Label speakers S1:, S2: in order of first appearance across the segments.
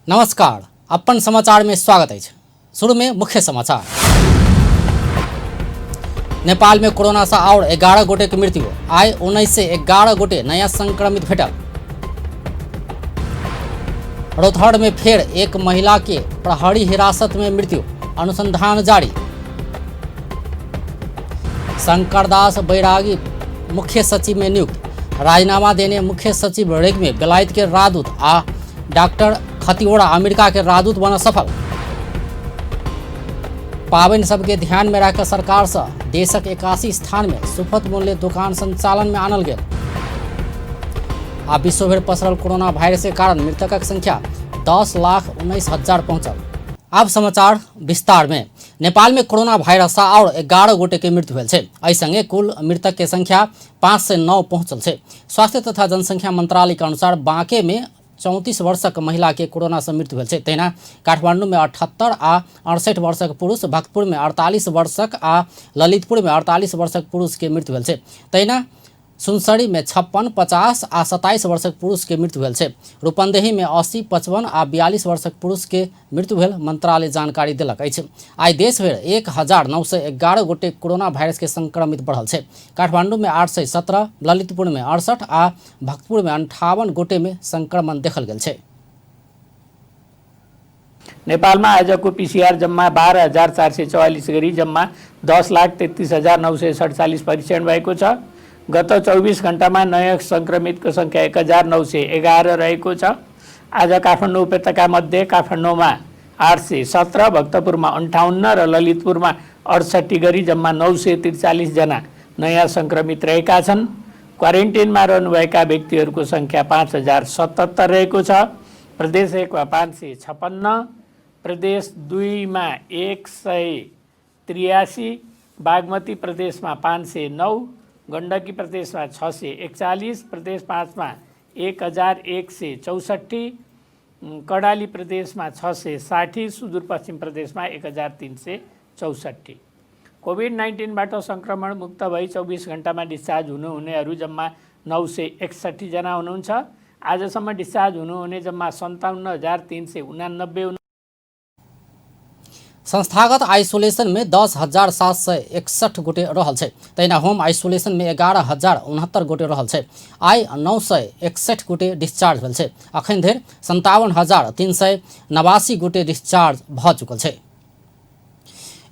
S1: नमस्कार, अपन समाचार में स्वागत है। शुरू में मुख्य समाचार। नेपाल में कोरोना से और 11 गोटे की मृत्यु। आय 19 से 11 गोटे नया संक्रमित भेटल। रौतहट में फिर एक महिला के प्रहरी हिरासत में मृत्यु, अनुसंधान जारी। शंकरदास बैरागी मुख्य सचिव में नियुक्त। राजीनामा देने मुख्य सचिव रेग में बेलायत के राजदूत आ डॉक्टर खतिवड़ा अमेरिका के राजदूत बना सफल। पाबनि सबके ध्यान में रखकर सरकार से देशक 81 स्थान में सुपथ मूल्य दुकान संचालन में आनल गेल। आ विश्व भर पसरल कोरोना वायरस के कारण मृतकक संख्या 10,19,000 पहुंचल। अब समाचार विस्तार में। नेपाल में कोरोना वायरस से और 11 गोटे के मृत्यु भेल छै। एहि संगे कुल मृतक के संख्या 5 से 9 पहुंचल छै। स्वास्थ्य तथा जनसंख्या मंत्रालय के अनुसार बांके में 34 वर्षक महिला के कोरोना से मृत्यु भेल छै। तहिना काठमांडू में 78 आ 68 वर्षक पुरुष, भक्तपुर में 48 वर्षक आ ललितपुर में 48 वर्षक पुरुष के मृत्यु भेल छै। तहिना सुनसरी में 56, 50 आ 27 वर्षक पुरुष के मृत्यु भेल छै। रूपन्देही में 80, 55 आ 42 वर्षक पुरुष के मृत्यु भेल मंत्रालय जानकारी देलक अछि। आइ देश भर 1911 गोटे कोरोना वायरस के संक्रमित बढ़ल छै। काठमांडू में 817, ललितपुर में 68 आ भक्तपुर में 58 गोटे में संक्रमण देखल गेल छै।
S2: नेपालमा आजको पीसीआर जम्मा 12,444 गरी जम्मा 10,33,947 परीक्षण भएको छ। गत 24 घण्टामा नयाँ संक्रमितको संख्या 1,911 रहेको छ। आज काठमाडौँ उपत्यका मध्ये काठमाडौँमा 817, भक्तपुरमा 58 र ललितपुरमा 68 गरी जम्मा 943 जना नयाँ संक्रमित रहेका छन्। क्वारेन्टाइनमा रहनुभएका व्यक्तिहरूको संख्या 5,077 रहेको छ। प्रदेश 1 मा 556, प्रदेश 2 मा 183, बागमती प्रदेशमा 509, गण्डकी प्रदेशमा 641, प्रदेश 5 मा 1,164, कर्णाली प्रदेशमा 660, सुदूरपश्चिम प्रदेशमा 1,364। कोभिड-19बाट संक्रमण मुक्त भई 24 घण्टामा डिस्चार्ज हुनुहुनेहरू जम्मा 961 जना हुनुहुन्छ। आजसम्म डिस्चार्ज हुनुहुने जम्मा 57,389।
S1: संस्थागत आइसोलेशन में 10,761 गोटे रहल छै। तहिना होम आइसोलेशन में 11,069 गोटे रहल छै। आइ 961 गोटे डिस्चार्ज भेल छै। अखन धरि 57,389 गोटे डिस्चार्ज भ चुकल छै।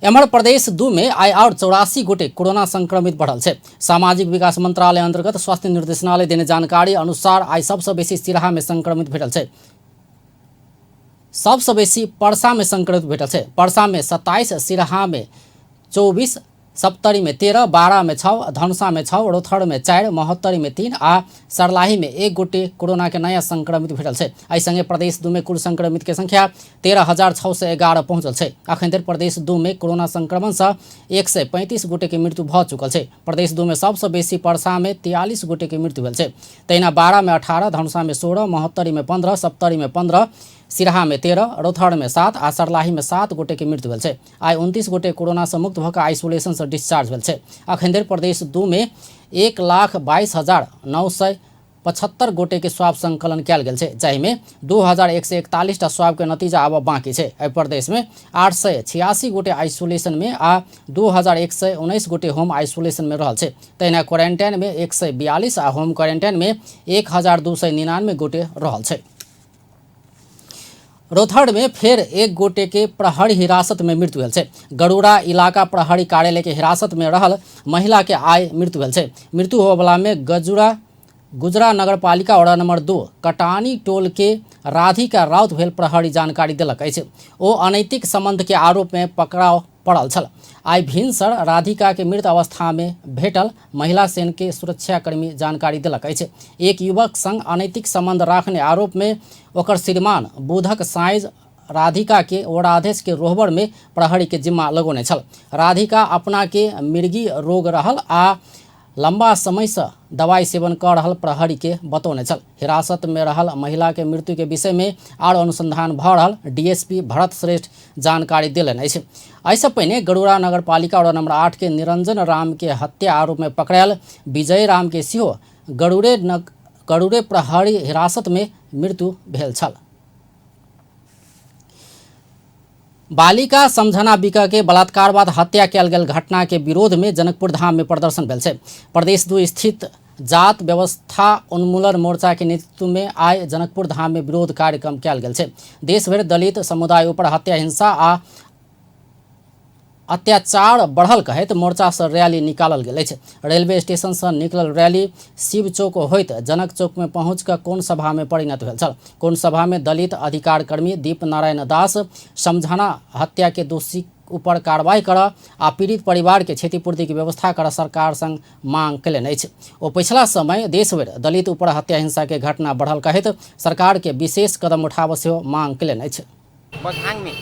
S1: एम्हर प्रदेश 2 में आइ और 84 गोटे कोरोना संक्रमित बढ़ल छै। सामाजिक विकास मंत्रालय अंतर्गत स्वास्थ्य निर्देशनालय देने जानकारी अनुसार आइ सबसे बेसी सिराहा में संक्रमित भेटल छै। सबसे बेसी पर्सा में संक्रमित भेटल छै। पर्सा में 27, सिराहा में 24, सप्तरी में 13, बारा में 6, धनुषा में 6, रौतहट में 4, महोत्तरी में 3 आ सर्लाही में 1 गोटे कोरोना के नया संक्रमित भेटल छै। एहि संगे प्रदेश 2 में कुल संक्रमित के संख्या 13,611 पहुंचल छै। अखन धरि प्रदेश 2 में कोरोना संक्रमण से 135 गोटे के मृत्यु भ चुकल छै। प्रदेश 2 में सबसे बेसी पर्सा में 43 गोटे के मृत्यु भेल छै। तहिना बारा में 18, धनुषा में 16, महोत्तरी में 15, सप्तरी में 15, सिराहा में 13, रौतहट में 7 आ सर्लाही में 7 गोटे के मृत्यु भेल छै। आइ 29 गोटे कोरोना से मुक्त भऽ आइसोलेशन से डिस्चार्ज भेल छै। अखन धरि प्रदेश 2 में 1,22,975 गोटे के स्वाब संकलन कयल गेल छै, जाहिमे 2,141 टा स्वाब के नतीजा आब बाकी छै। एहि प्रदेश में 886 गोटे आइसोलेशन में आ 2,119 गोटे होम आइसोलेशन में रहल छै। तहिना क्वारेंटाइन में 142 आ होम क्वारेंटाइन में 1,299 गोटे रहल छै। रौतहट में फिर 1 गोटे के प्रहरी हिरासत में मृत्यु भेल छै। गरुड़ा इलाका प्रहरी कार्यालय के हिरासत में रहल महिला के आइ मृत्यु भेल छै। मृत्यु होबला में गुजरा नगरपालिका वड़ा नंबर 2 कटानी टोल के राधिका राउत भेल प्रहरी जानकारी देलक अछि। ओ अनैतिक संबंध के आरोप में पकड़ाव पड़ल छल। आइ भिनसर राधिका के मृत अवस्था में भेटल महिला सेन के सुरक्षाकर्मी जानकारी देलक अछि। एक युवक संग अनैतिक संबंध राखने आरोप में ओकर श्रीमान बुधक साइज राधिका के वड़ाध्यक्ष के रोहबर में प्रहरी के जिम्मा लगौने छल। राधिका अपना के मिर्गी रोग रहल आ लंबा समय से दवाई सेवन कर रहल प्रहरी के बतौने छल। हिरासत में रहल महिला के मृत्यु के विषय में और अनुसंधान भ रहल डीएसपी भरत श्रेष्ठ जानकारी दिलन अछि। एहिसँ पहिने गरुड़ा नगरपालिका वड़ा नंबर 8 के निरंजन राम के हत्या आरोप में पकड़ायल विजय राम के सेहो गरुड़े प्रहरी हिरासत में मृत्यु भेल छल। बालिका समझना बिका के बलात्कार बाद हत्या कयल गेल घटना के विरोध में जनकपुर धाम में प्रदर्शन भेल छै। प्रदेश 2 स्थित जात व्यवस्था उन्मूलन मोर्चा के नेतृत्व में आइ जनकपुर धाम में विरोध कार्यक्रम कयल गेल छै। देश भरि दलित समुदाय ऊपर हत्या हिंसा आ अत्याचार बढ़ल कहैत मोर्चा से रैली निकालल गेल अछि। रेलवे स्टेशन से निकलल रैली शिव चौक होइत जनक चौक में पहुंच कऽ कोन सभा में परिणत भेल छल। कोन सभा में दलित अधिकार कर्मी दीप नारायण दास समझना हत्या के दोषी ऊपर कार्रवाई करऽ आ पीड़ित परिवार के क्षतिपूर्ति के व्यवस्था करऽ सरकार संग मांग कयलनि अछि। ओ पिछला समय देश भरि दलित ऊपर हत्या हिंसा के घटना बढ़ल कहैत सरकार के विशेष कदम उठाबऽ सेहो मांग कयलनि अछि।
S3: बझाङ में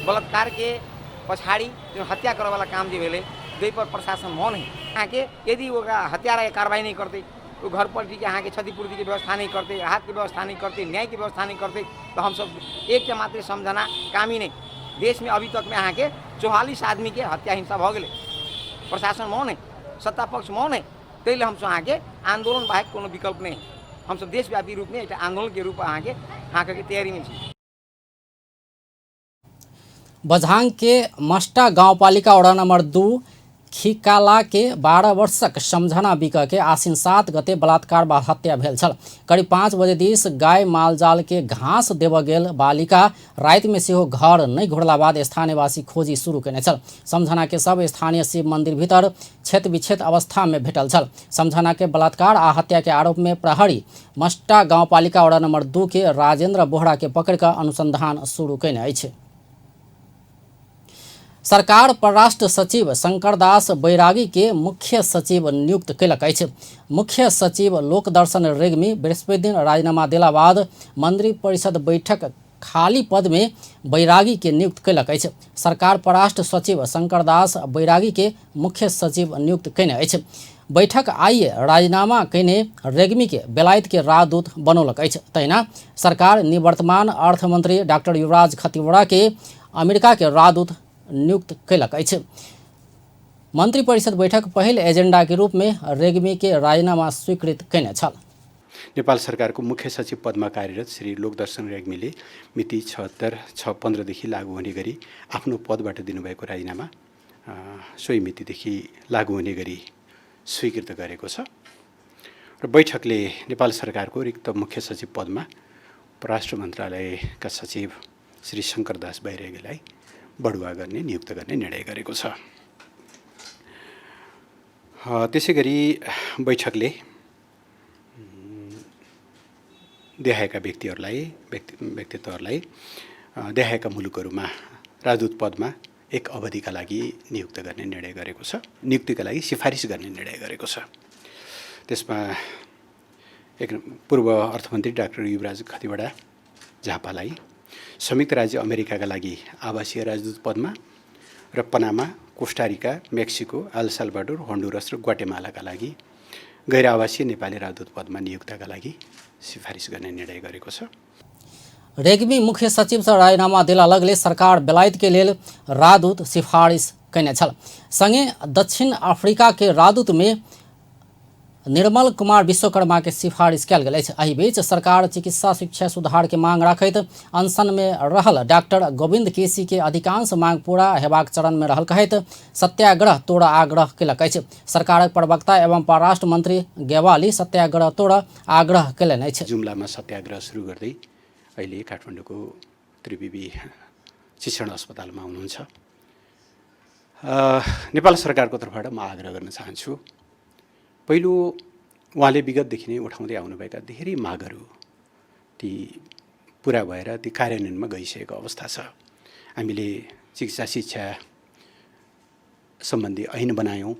S3: बलात्कार के पछाड़ी जो हत्या करे वाला काम जो भेले दे पर प्रशासन मौन है। यहाँ के यदि वो हत्यारा के कार्रवाई नहीं करते, वो घर पर के यहाँ के क्षतिपूर्ति की व्यवस्था नहीं करते, राहत की व्यवस्था नहीं करते, न्याय की व्यवस्था नहीं करते, तो हम सब एक के मात्र समझना काम ही नहीं। देश में अभी तक में यहाँ के 44 आदमी के हत्या हिंसा भ गए। प्रशासन मौन है, सत्ता पक्ष मौन है। तैले हम सब यहाँ के आंदोलन बाहेक कोनो विकल्प नहीं। हम सब देशव्यापी रूप में एक आंदोलन के रूप में यहाँ के तैयारी में छी।
S1: बझाङ के मस्टा गाउँपालिका वडा नम्बर 2 खिकाला के 12 वर्षक समझना बिका के आसिन 7 गते बलात्कार बाद हत्या भेल छल। करीब 5 बजे दिस गाय मालजाल के घास देव गेल बालिका राति में सेहो घर नहीं घुरला बाद स्थानीयवासी खोजी शुरू केने छल। समझना के सब स्थानीय शिव मंदिर भीतर क्षत विक्षत अवस्था में भेटल छल। समझना के बलात्कार आ हत्या के आरोप में प्रहरी मस्टा गाउँपालिका वडा नम्बर 2 के राजेन्द्र बोहरा के पकड़ कऽ अनुसंधान शुरू केने अछि। सरकार परराष्ट्र सचिव शंकरदास बैरागी के मुख्य सचिव नियुक्त कयलक अछि। मुख्य सचिव लोकदर्शन रेग्मी बृहस्पति दिन राजीनामा देला बाद मंत्री परिषद बैठक खाली पद में बैरागी के नियुक्त कयलक अछि। सरकार परराष्ट्र सचिव शंकरदास बैरागी के मुख्य सचिव नियुक्त कयने अछि। बैठक आइए राजीनामा कयने रेग्मी के बेलायत के राजदूत बनौलक अछि। तहिना सरकार निवर्तमान अर्थमंत्री डॉक्टर युवराज खतिवड़ा के अमेरिका के राजदूत नियुक्त कयलक अछि। मंत्री परिषद बैठक पहिल एजेंडा के रूप में रेग्मी के राजीनामा स्वीकृत कयने छल।
S4: नेपाल सरकारको मुख्य सचिव पदमा कार्यरत श्री लोकदर्शन रेग्मीले मिति 76/6/15 देखि लागू हुने गरी आफ्नो पदबाट दिनुभएको राजीनामा सोही मितिदेखि लागू हुने गरी स्वीकृत गरेको छ र बैठकले नेपाल सरकारको रिक्त मुख्य सचिव पदमा परराष्ट्र मन्त्रालयका सचिव श्री शंकरदास बैरागीलाई बढुवा गर्ने नियुक्त गर्ने निर्णय गरेको छ। त्यसैगरी बैठकले देखाएका व्यक्तित्वहरूलाई देखाएका मुलुकहरूमा राजदूत पदमा एक अवधिका लागि नियुक्त गर्ने निर्णय गरेको छ। नियुक्तिका लागि सिफारिस गर्ने निर्णय गरेको छ। त्यसमा एक पूर्व अर्थमन्त्री डाक्टर युवराज खतिवडा झापालाई संयुक्त राज्य अमेरिकाका लागि आवासीय राजदूत पदमा र Panama, Costa Rica, Mexico, L Salvador, होन्डुरस र ग्वाटेमालाका लागि गैर आवासीय नेपाली राजदूत पदमा नियुक्तका लागि सिफारिस गर्ने निर्णय गरेको छ।
S1: रेग्मी मुख्य सचिव से राजीनामा देला लगले सरकार बेलायत के लेल राजदूत सिफारिश कयने छल। संगे दक्षिण अफ्रीका के राजदूत में निर्मल कुमार विश्वकर्मा के सिफारिश कयल गेल अछि। एहि बीच सरकार चिकित्सा शिक्षा सुधार के मांग रखैत अनशन में रहल डॉक्टर गोविंद केसी के अधिकांश मांग पूरा हेबाक चरण में रहल कहैत सत्याग्रह तोड़ आग्रह कयलक अछि। सरकारक प्रवक्ता एवं परराष्ट्र मंत्री गेवाली सत्याग्रह तोड़ आग्रह कयलनि अछि।
S4: जुम्लामा सत्याग्रह सुरु गर्दै अहिले काठमाडौँको त्रिवेणी शिक्षण अस्पतालमा हुनुहुन्छ। नेपाल सरकारको तर्फबाट म आग्रह गर्न चाहन्छु, पहिलो उहाँले विगतदेखि नै उठाउँदै आउनुभएका धेरै मागहरू ती पुरा भएर ती कार्यान्वयनमा गइसकेको अवस्था छ। हामीले चिकित्सा शिक्षा सम्बन्धी ऐन बनायौँ।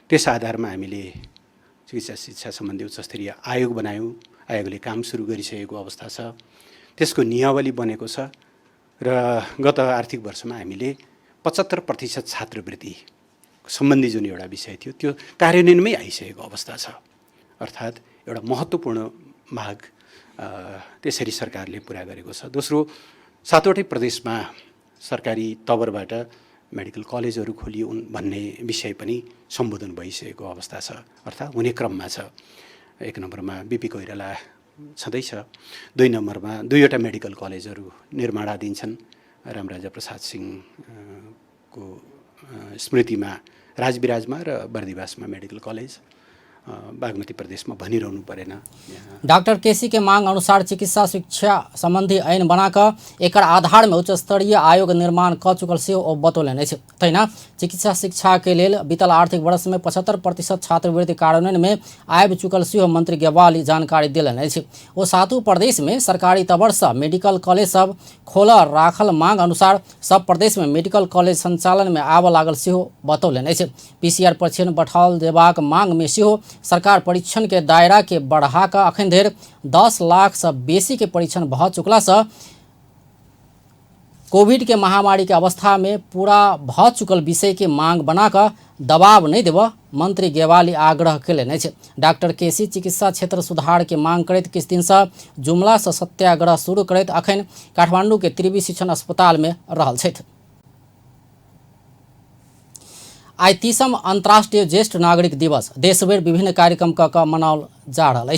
S4: त्यस आधारमा हामीले चिकित्सा शिक्षा सम्बन्धी उच्चस्तरीय आयोग बनायौँ। आयोगले काम सुरु गरिसकेको अवस्था छ। त्यसको नियमावली बनेको छ र गत आर्थिक वर्षमा हामीले 75% छात्रवृत्ति सम्बन्धी जुन एउटा विषय थियो त्यो कार्यान्वयनमै आइसकेको अवस्था छ। अर्थात् एउटा महत्त्वपूर्ण माग त्यसरी सरकारले पुरा गरेको छ। दोस्रो, 7वटै प्रदेशमा सरकारी तवरबाट मेडिकल कलेजहरू खोलिउन् भन्ने विषय पनि सम्बोधन भइसकेको अवस्था छ, अर्थात् हुने क्रममा छ। 1 नम्बरमा बिपी कोइराला छँदैछ, 2 नम्बरमा 2वटा मेडिकल कलेजहरू निर्माणाधीन छन् रामराजा प्रसाद सिंह को स्मृतिमा राजविराजमा र बर्दिवासमा मेडिकल कलेज बागमती प्रदेशमा भनिरहनु परेन।
S1: डॉक्टर केसी के मांग अनुसार चिकित्सा शिक्षा संबंधी ऐन बनाकर एकर आधार में उच्च स्तरीय आयोग निर्माण क चुकल से ओ बतौलनि अछि। तहिना चिकित्सा शिक्षा के लेल बीतल आर्थिक वर्ष में 75% छात्रवृत्ति कार्यान्वयन में आबि चुकल से मंत्री गेवाली जानकारी देलनि अछि। ओ 7 प्रदेश में सरकारी तवर से मेडिकल कॉलेज सब खोल राखल मांग अनुसार सब प्रदेश में मेडिकल कॉलेज संचालन में आब लागल से बतौलनि अछि। PCR परीक्षण बढ़ाओल देबाक मांग में सेहो सरकार परीक्षण के दायरा के बढ़ा कर अखन धरि 10 लाख से बेसी के परीक्षण भ चुकला से कोविड के महामारी के अवस्था में पूरा भ चुकल विषय के मांग बनाकर दबाव नहीं देव मंत्री गेवाली आग्रह कयलनि अछि। डॉक्टर केसी चिकित्सा क्षेत्र सुधार के मांग करैत किछु दिन से जुमला से सत्याग्रह शुरू करैत अखन काठमांडू के त्रिवी शिक्षण अस्पताल में रहल छथि। आई 30म अंतर्राष्ट्रीय ज्येष्ठ नागरिक दिवस देशभर विभिन्न कार्यक्रम क मनाओल जा रहा है।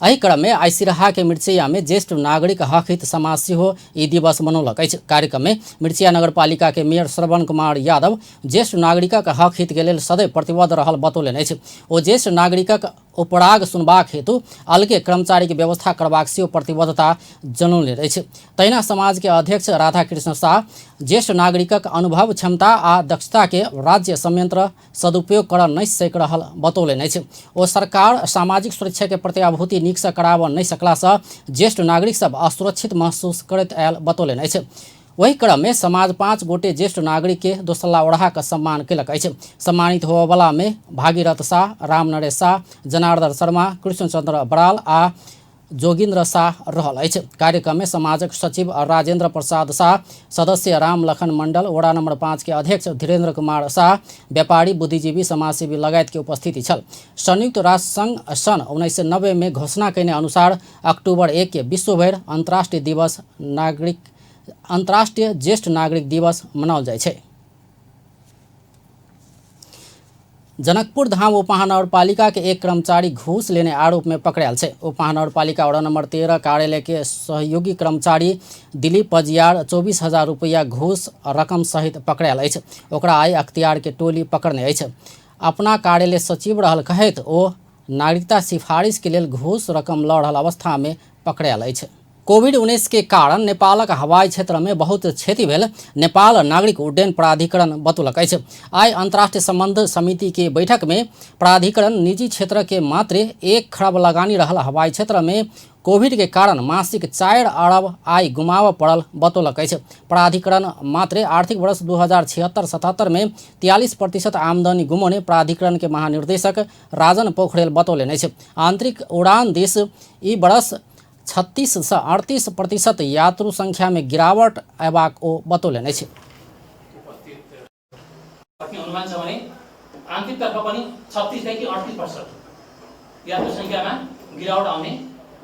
S1: एहि क्रम में आई सिराहा के मिर्चिया में ज्येष्ठ नागरिक हक हित समाज सेहो ई दिवस मनौलक अछि। कार्यक्रम में मिर्चिया नगरपालिका के मेयर श्रवण कुमार यादव ज्येष्ठ नागरिकक हक हित के लेल सदैव प्रतिबद्ध रहल बतौलनि अछि। ओ ज्येष्ठ नागरिकक उपराग सुनबाक हेतु अलगे कर्मचारी के व्यवस्था करबाक सेहो प्रतिबद्धता जनौने अछि। तहिना समाज के अध्यक्ष राधाकृष्ण शाह ज्येष्ठ नागरिकक अनुभव क्षमता आ दक्षता के राज्य संयंत्र सदुपयोग कर नहीं सक रहल बतौलनि अछि। ओ सरकार सामाजिक सुरक्षा के प्रत्याभूति नीक से कराब नहीं सकला से ज्येष्ठ नागरिक सब असुरक्षित महसूस करैत आयल बतौलनि अछि। वही क्रम में समाज 5 गोटे ज्येष्ठ नागरिक के दोसल्ला ओढ़ा का सम्मान कयलक अछि। सम्मानित होबवला में भागीरथ शाह, राम नरेश शाह, जनार्दन शर्मा, कृष्णचंद्र बराल आ जोगिंद्र शाह रहल अछि। कार्यक्रम में समाजक सचिव राजेंद्र प्रसाद शाह, सदस्य राम लखन मंडल, वड़ा नंबर 5 के अध्यक्ष धीरेन्द्र कुमार शाह, व्यापारी, बुद्धिजीवी, समाजसेवी लगायत के उपस्थिति छल। संयुक्त राष्ट्र संघ सन 1990 में घोषणा कयने अनुसार अक्टूबर 1 के विश्वभर अंतर्राष्ट्रीय ज्येष्ठ नागरिक दिवस मनाओल जाइ छै। जनकपुर धाम उपमहानगरपालिका के एक कर्मचारी घूस लेने आरोप में पकड़ायल छै। उपमहानगरपालिका वड़ा नंबर 13 कार्यालय के सहयोगी कर्मचारी दिलीप पजियार 24,000 रुपया घूस रकम सहित पकड़ायल अछि। ओकरा आई अख्तियार के टोली पकड़ने अछि। अपना कार्यालय सचिव रहल कहैत ओ नागरिकता सिफारिश के लेल घूस रकम लऽ रहल अवस्था में पकड़ायल अछि। कोविड-19 के कारण नेपालक हवाई क्षेत्र में बहुत क्षति भेल नेपाल नागरिक उड्डयन प्राधिकरण बतौलक अछि। आई अंतर्राष्ट्रीय संबंध समिति के बैठक में प्राधिकरण निजी क्षेत्र के मात्र 1 खरब लगानी रहल हवाई क्षेत्र में कोविड के कारण मासिक 4 अरब आय गुमाव पड़ल बतौलक अछि। प्राधिकरण मात्र आर्थिक वर्ष 2076-77 में 43% आमदनी गुमौने प्राधिकरण के महानिर्देशक राजन पोखरेल बतौलनि अछि। आंतरिक उड़ान देश ई वर्ष 36 से 38% यात्रु संख्या में गिरावट अयबाक ओ बतौलनि अछि।
S5: अनुमान छ भने आंतरिक तर्फ पनि 36 देखि 38% यात्रु संख्यामा गिरावट आउने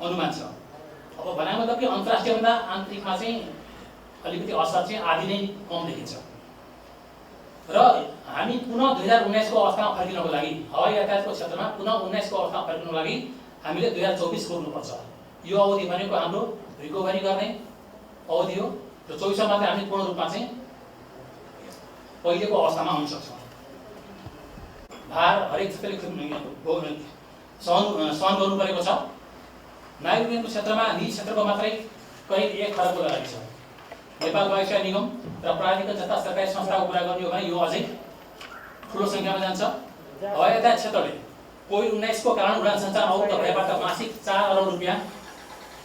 S5: अनुमान छ। अब भनाइ मतलब कि अन्तर्राष्ट्रिय भन्दा आन्तरिकमा चाहिँ अलिकति असर चाहिँ आदि नै कम देखिन्छ र हामी पुनः 2019 को अवस्थामा फर्किनको लागि हवाई यातायातको क्षेत्रमा पुनः 19 को अवस्थामा फर्किनको लागि हामीले 2024 गर्नुपर्छ। यो अवधि भनेको हाम्रो रिकभरी गर्ने अवधि हो र 24 मा मात्रै हामी पूर्ण रूपमा चाहिँ पहिलेको अवस्थामा आउन सक्छौँ। भार हरेक क्षेत्रले सहन गर्नु परेको छ। नागरिक उड्डयनको क्षेत्रमा निजी क्षेत्रको मात्रै करिब 1 खरबको लगानी छ। नेपाल वायुसेवा निगम र प्राधिकरण जस्ता सरकारी संस्थाको कुरा गर्ने हो भने यो अझै ठुलो संख्यामा जान्छ। हवाई यातायात क्षेत्रले कोभिड-19 को कारण उडान सञ्चालन अवरुद्ध भएबाट मासिक 4 अरब रुपैयाँ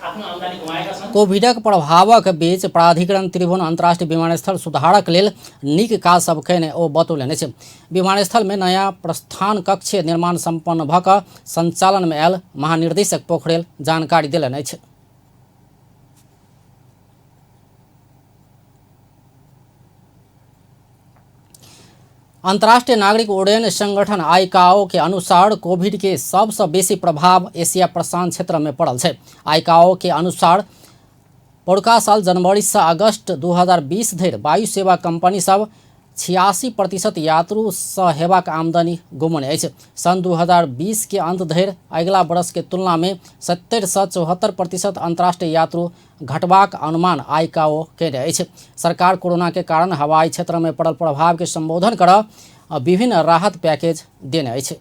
S5: आफ्नो आमदानी गुमाएका छन्।
S1: कोविडक प्रभावक बीच प्राधिकरण त्रिभुवन अन्तर्राष्ट्रीय विमानस्थल सुधारक लेल नीक काज सब कयने ओ बतौलनि अछि। विमानस्थल में नया प्रस्थान कक्ष निर्माण सम्पन्न भऽ कऽ संचालन में आयल महानिर्देशक पोखरेल जानकारी देलनि अछि। अंतर्राष्ट्रीय नागरिक उड्डयन संगठन आईकाओ के अनुसार कोविड के सबसे बेसी प्रभाव एशिया प्रशांत क्षेत्र में पड़ल छै। आईकाओ के अनुसार पौरका साल जनवरी से अगस्त 2020 धरि वायु सेवा कंपनी सब 86% यात्रु हेबाक आमदनी गुमने अछि। सन 2020 के अंत धरि अगिला वर्ष के तुलना में 70 से 74% अंतर्राष्ट्रीय यात्रु घटबाक अनुमान आईकाओ केने अछि। सरकार कोरोना के कारण हवाई क्षेत्र में पड़ल प्रभाव के संबोधन कर विभिन्न राहत पैकेज देने अछि।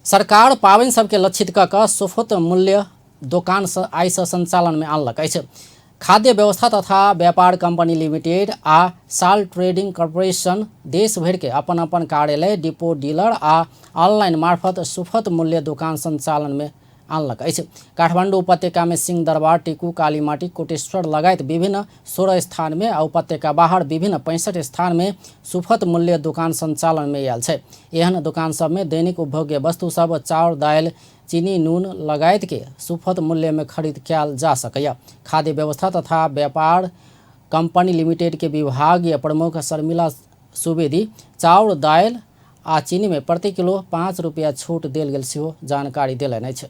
S1: सरकार पाबनि सबके लक्षित कऽ कऽ सुफल मूल्य दोकान आइ सँ संचालन में आनलक अछि। खाद्य व्यवस्था तथा व्यापार कंपनी लिमिटेड आ साल्ट ट्रेडिंग कॉर्पोरेशन देश भर के अपन अपन कार्यालय, डिपो, डीलर आ ऑनलाइन मार्फत सुफल मूल्य दोकान संचालन में आनलक अछि। काठमाडौँ उपत्यका में सिंहदरबार, टिकू, कालीमाटी, कोटेश्वर लगायत विभिन्न 16 स्थान में आ उपत्यका बाहर विभिन्न 65 स्थान में सुफल मूल्य दोकान संचालन में आयल छै। एहन दोकान सब में दैनिक उपभोग्य वस्तु सब चाउर, दालि, चीनी, नून लगायत के सुफल मूल्य में खरीद कयल जा सकैया। खाद्य व्यवस्था तथा व्यापार कंपनी लिमिटेड के विभागीय प्रमुख शर्मिला सुवेदी चाउर, दालि आ चीनी में प्रति किलो 5 रुपैया छूट देल गेल सेहो जानकारी देलनि अछि।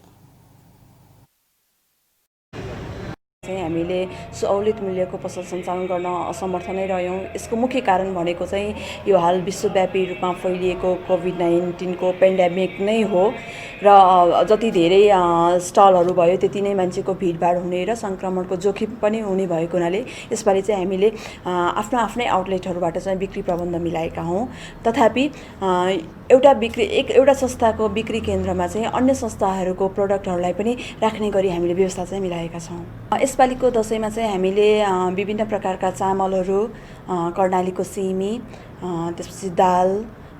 S6: हामीले सहुलियत मूल्यको पसल सञ्चालन गर्न असमर्थ नै रह्यौँ। यसको मुख्य कारण भनेको चाहिँ यो हाल विश्वव्यापी रूपमा फैलिएको कोभिड-19 को पेन्डेमिक नै हो र जति धेरै स्टलहरू भयो त्यति नै मान्छेको भिडभाड हुने र संक्रमणको जोखिम पनि हुने भएको हुनाले यसपालि चाहिँ हामीले आफ्नै आउटलेटहरूबाट चाहिँ बिक्री प्रबन्ध मिलाएका हौँ। तथापि एउटा संस्थाको बिक्री केन्द्रमा चाहिँ अन्य संस्थाहरूको प्रोडक्टहरूलाई पनि राख्ने गरी हामीले व्यवस्था चाहिँ मिलाएका छौँ। यसपालिको दसैँमा चाहिँ हामीले विभिन्न प्रकारका चामलहरू, कर्णालीको सिमी, त्यसपछि दाल,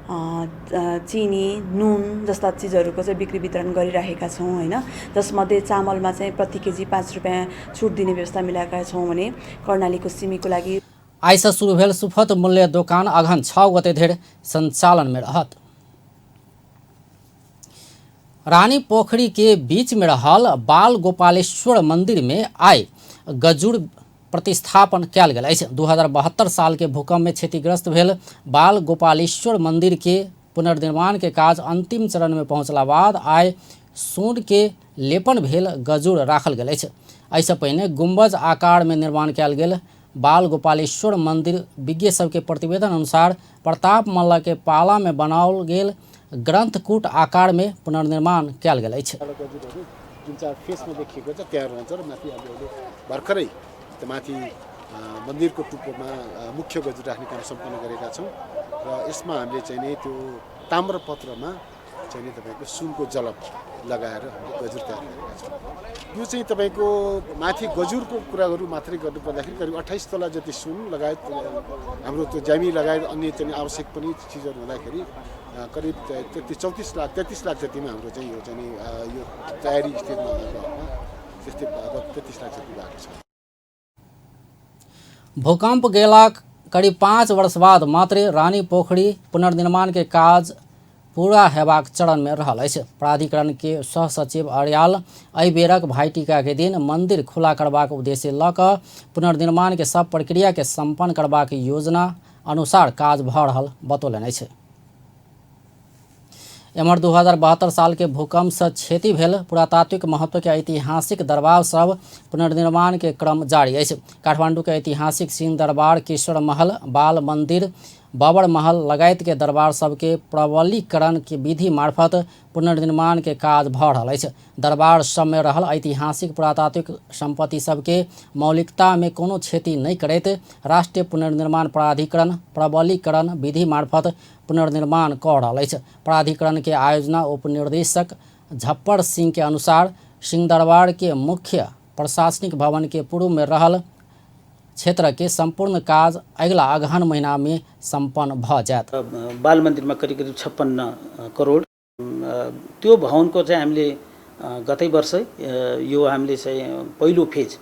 S6: चिनी, नुन जस्ता चिजहरूको चाहिँ बिक्री वितरण गरिरहेका छौँ हैन। जसमध्ये चामलमा चाहिँ प्रति केजी 5 रुपैयाँ छुट दिने व्यवस्था मिलाएका छौँ भने कर्णालीको सिमीको लागि
S1: आइ सँ शुरू भेल सुफल मूल्य दोकान अगहन 6 गते धरि संचालन में रहत। रानी पोखरी के बीच में रहल बाल गोपालेश्वर मंदिर में आइ गजुड़ प्रतिस्थापन कयल गेल अछि। 2072 साल के भूकंप में क्षतिग्रस्त भेल बाल गोपालेश्वर मंदिर के पुनर्निर्माण के काज अंतिम चरण में पहुंचला बाद आइ सोन के लेपन भेल गजुड़ राखल गेल अछि। एहिसँ पहिने गुंबज आकार में निर्माण कयल गेल बाल गोपालेश्वर मंदिर विज्ञ सबके प्रतिवेदन अनुसार प्रताप मल्ल के पाला में बनाओल गेल ग्रंथकूट आकार में पुनर्निर्माण कयल गेल अछि।
S7: जुन चाहिँ फेसमा देखिएको छ त्यहाँ रहन्छ र माथि हामीले भर्खरै त्यो माथि मन्दिरको टुप्पोमा मुख्य गजुर राख्ने काम सम्पन्न गरेका छौँ र यसमा हामीले चाहिँ नि त्यो ताम्रपत्रमा चाहिँ नि तपाईँको सुनको जलप लगाएर हामीले गजुर तयार गरेका छौँ। यो चाहिँ तपाईँको माथि गजुरको कुराहरू मात्रै गर्नु पर्दाखेरि करिब 28 तोला जति सुन लगायत हाम्रो त्यो ज्यामी लगायत अन्य चाहिँ आवश्यक पनि चिजहरू हुँदाखेरि करिब 33 लाख जतिमा हाम्रो चाहिँ यो चाहिँ यो तयारी स्थितिमा त्यस्तै 33 लाख जति भएको छ।
S1: भूकंप गेला करीब 5 वर्ष बाद मात्र रानी पोखरी पुनर्निर्माण के काज पूरा हेबाक चरण में रहल अछि। प्राधिकरण के सह सचिव अर्याल एहि बेरक भाईटीका के दिन मंदिर खुला करबाक उद्देश्य लऽ कऽ पुनर्निर्माण के सब प्रक्रिया के संपन्न करबाक योजना अनुसार काज भऽ रहल बतौलनि अछि। एम्हर 2072 साल के भूकंप से क्षति भेल पुरातात्विक महत्व के ऐतिहासिक दरबार सब पुनर्निर्माण के क्रम जारी अछि। काठमांडू के ऐतिहासिक सिंह दरबार, केशर महल, बाल मंदिर, बाबर महल लगायत के दरबार सबके प्रबलीकरण के विधि मार्फत पुनर्निर्माण के काज भऽ रहल अछि। दरबार सब में रहल ऐतिहासिक पुरातात्विक संपत्ति सबके मौलिकता में कोनो क्षति नहीं करैत राष्ट्रीय पुनर्निर्माण प्राधिकरण प्रबलीकरण विधि मार्फत पुनर्निर्माण कऽ रहल अछि। प्राधिकरण के आयोजना उपनिर्देशक झप्पर सिंह के अनुसार सिंह दरबार के मुख्य प्रशासनिक भवन के पूर्व में रहल क्षेत्र के संपूर्ण काज अगला अगहन महीना में संपन्न भ जात।
S8: बाल मन्दिरमा करिब 56 करोड त्यो भवनको चाहिँ हामीले गतै वर्ष यो हामीले चाहिँ पहिलो फेज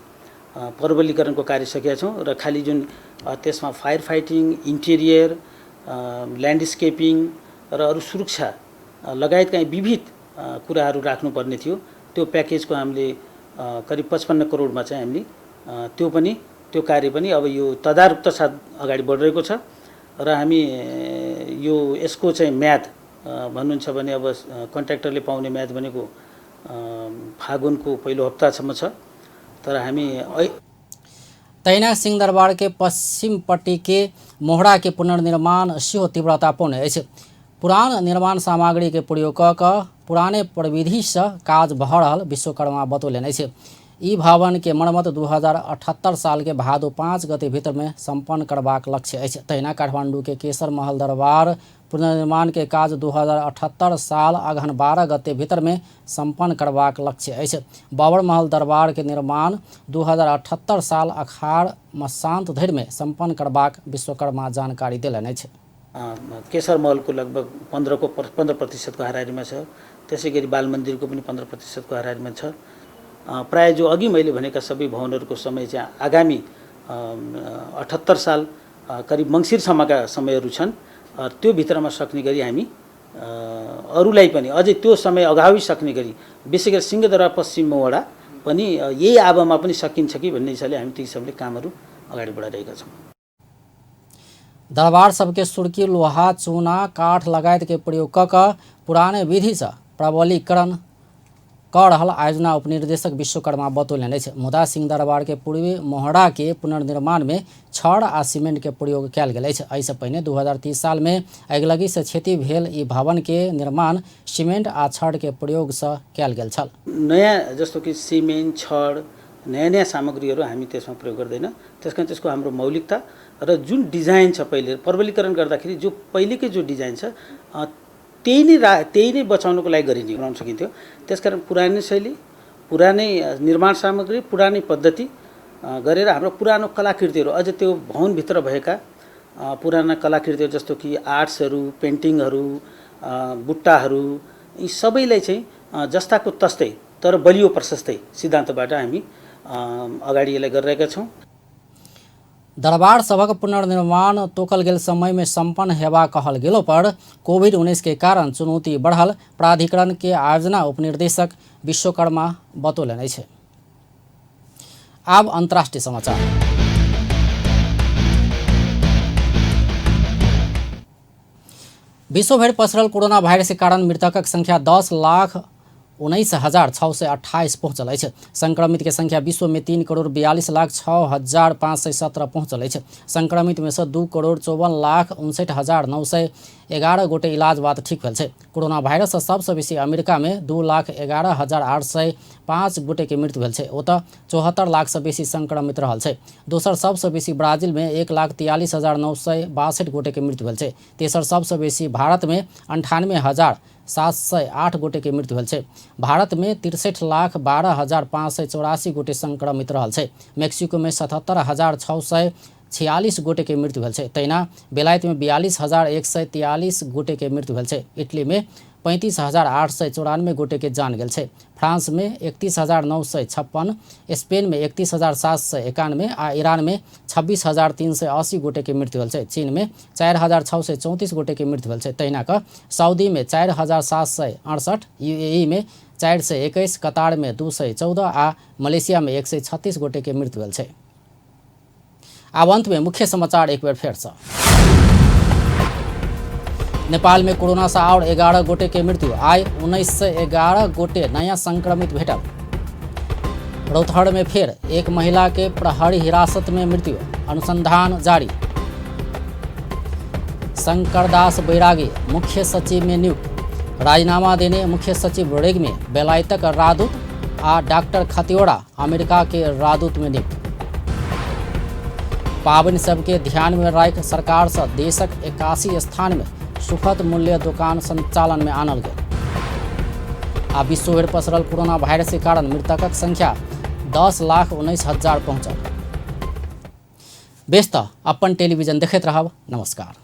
S8: प्रबलीकरणको कार्य सकेका छौँ र खाली जुन त्यसमा फायर फाइटिङ, इन्टेरियर, ल्यान्डस्केपिङ र अरू सुरक्षा लगायतका विविध कुराहरू राख्नुपर्ने थियो। त्यो प्याकेजको हामीले करिब 55 करोडमा चाहिँ हामीले त्यो कार्य पनि अब यो तदारुकता साथ अगाडि बढिरहेको छ र हामी यो यसको चाहिँ म्याद भन्नुहुन्छ भने अब कन्ट्र्याक्टरले पाउने म्याद भनेको फागुनको पहिलो हप्तासम्म छ। तर हामी
S1: तहिना सिंहदरबार के पश्चिम पट्टी के मोहड़ा के पुनर्निर्माण सेहो तीव्रतापूर्ण अछि। पुरान निर्माण सामग्री के प्रयोग कऽ कऽ पुराने प्रविधि से काज भऽ रहल विश्वकर्मा बतौलनि अछि। ई भवन के मरम्मत 2078 साल के भादो 5 गते भीतर में सम्पन्न करबाक लक्ष्य अछि। तहिना काठमांडू के केसर महल दरबार पुनर्निर्माण के काज 2078 साल अगहन 12 गते भीतर में सम्पन्न करबाक लक्ष्य अछि। बाबर महल दरबार के निर्माण 2078 साल अखाड़ मसांत धरि में सम्पन्न करबाक विश्वकर्मा जानकारी देलनि अछि।
S8: केसर महलको लगभग 15% हाराहारीमा छ। त्यसै गरी बाल मन्दिरको पनि 15% हाराहारीमा छ। प्राय जो अघि मैले भनेका सबै भवनहरूको समय चाहिँ आगामी 78 साल करिब मङ्सिरसम्मका समयहरू छन्। त्यो भित्रमा सक्ने गरी हामी अरूलाई पनि अझै त्यो समय अगावै सक्ने गरी विशेष गरी सिंहदरबार पश्चिम मोहडा पनि यही आवामा पनि सकिन्छ कि भन्ने हिसाबले हामी ती हिसाबले कामहरू अगाडि बढाइरहेका छौँ।
S1: दरबार सबके सुर्की लोहा चूना काठ लगायत के प्रयोग कऽ कऽ पुराने विधि से प्रबलीकरण कऽ रहल आयोजना उपनिर्देशक विश्वकर्मा बतौलनि अछि। मुदा सिंहदरबार के पूर्वी मोहड़ा के पुनर्निर्माण में छड़ आ सीमेंट के प्रयोग कयल गेल अछि। एहिसँ पहिने 2030 साल में अगिलगी से क्षति भेल ई भवन के निर्माण सीमेंट आ छड़ के प्रयोग से कयल गेल छल।
S8: नयाँ जस्तो कि सिमेन्ट छड नयाँ सामग्रीहरू हामी त्यसमा प्रयोग गर्दैन। त्यसकारण त्यसको हाम्रो मौलिकता र जुन डिजाइन छ पहिले प्रबलीकरण गर्दाखेरि जो पहिलेकै जो डिजाइन छ त्यही नै बचाउनको लागि गरिने बनाउन सकिन्थ्यो। त्यसकारण पुरानै शैली पुरानै निर्माण सामग्री पुरानै पद्धति गरेर हाम्रो पुरानो कलाकृतिहरू अझ त्यो भवनभित्र भएका पुराना कलाकृतिहरू जस्तो कि आर्ट्सहरू पेन्टिङहरू बुट्टाहरू यी सबैलाई चाहिँ जस्ताको तस्तै तर बलियो प्रशस्तै सिद्धान्तबाट हामी अगाडि यसलाई गरिरहेका छौँ।
S1: दरबार सभक पुनर्निर्माण तोकल गेल समय में सम्पन्न हेबा कहल गेलो पर कोविड-19 के कारण चुनौती बढ़ल प्राधिकरण के आयोजना उपनिर्देशक विश्वकर्मा बतौलनि अछि। आब अंतर्राष्ट्रीय समाचार। विश्व भरि पसरल कोरोना वायरस के कारण मृतकक संख्या 10,19,628 पहुंचल अछि। संक्रमित के संख्या विश्व में 3,42,06,517 पहुंचल अछि। संक्रमित में से 2,54,59,911 गोटे इलाज बाद ठीक भेल छै। कोरोना वायरस से सबसे बेसी अमेरिका में 2,11,805 गोटे के मृत्यु भेल छै। ओतऽ 74 लाख से बेसी संक्रमित रहल छै। दोसर सबसे बेसी ब्राजील में 1,43,962 गोटे के मृत्यु भेल छै। तेसर सबसे बेसी भारत में 98,708 गोटे के मृत्यु भेल छै। भारत में 63,12,584 गोटे संक्रमित रहल छै। मेक्सिको में 77,646 गोटे के मृत्यु भेल छै। तहिना बेलायत में 42,143 गोटे के मृत्यु भेल छै। इटली में 35,894 गोटे के जान गेल छै। फ्रांस में 31,956, स्पेन में 31,791 आ ईरान में 26,380 गोटे के मृत्यु भेल छै। चीन में 4,634 गोटे के मृत्यु भेल छै। तहिना कऽ सऊदी में 4,768, यूएई में 421, कतार में 214 आ मलेशिया में 136 गोटे के मृत्यु भेल छै। आब अंत में मुख्य समाचार एक बेर फेर से। नेपाल में कोरोना से और 11 गोटे के मृत्यु, आइ 1911 गोटे नया संक्रमित भेटल। रौतहट में फिर एक महिला के प्रहरी हिरासत में मृत्यु, अनुसंधान जारी। शंकरदास बैरागी मुख्य सचिव में नियुक्त, राजीनामा देने मुख्य सचिव रेग्मी बेलायतक राजदूत आ डॉक्टर खतिवड़ा अमेरिका के राजदूत में नियुक्त। पाबनि सबके ध्यान में राखि सरकार से देशक 81 स्थान में सुपथ मूल्य दुकान संचालन में आनल गेल। आ विश्व भरि पसरल कोरोना वायरस के कारण मृतकक संख्या 10,19,000 पहुंचल। बेस तऽ अपन टेलीविजन देखैत रहब। नमस्कार।